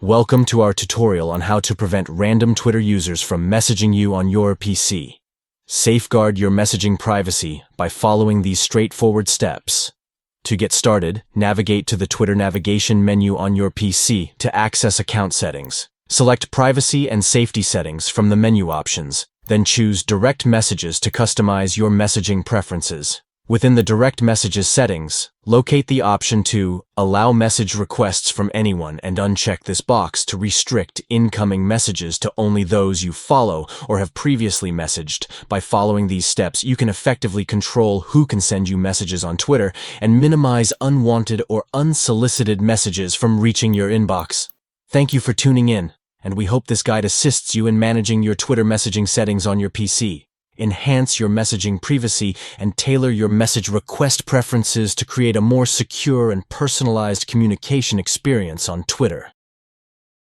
Welcome to our tutorial on how to prevent random Twitter users from messaging you on your PC. Safeguard your messaging privacy by following these straightforward steps. To get started, navigate to the Twitter navigation menu on your PC to access account settings. Select Privacy and Safety Settings from the menu options, then choose Direct Messages to customize your messaging preferences. Within the Direct Messages settings, locate the option to Allow Message Requests from Anyone and uncheck this box to restrict incoming messages to only those you follow or have previously messaged. By following these steps, you can effectively control who can send you messages on Twitter and minimize unwanted or unsolicited messages from reaching your inbox. Thank you for tuning in, and we hope this guide assists you in managing your Twitter messaging settings on your PC. Enhance your messaging privacy and tailor your message request preferences to create a more secure and personalized communication experience on Twitter.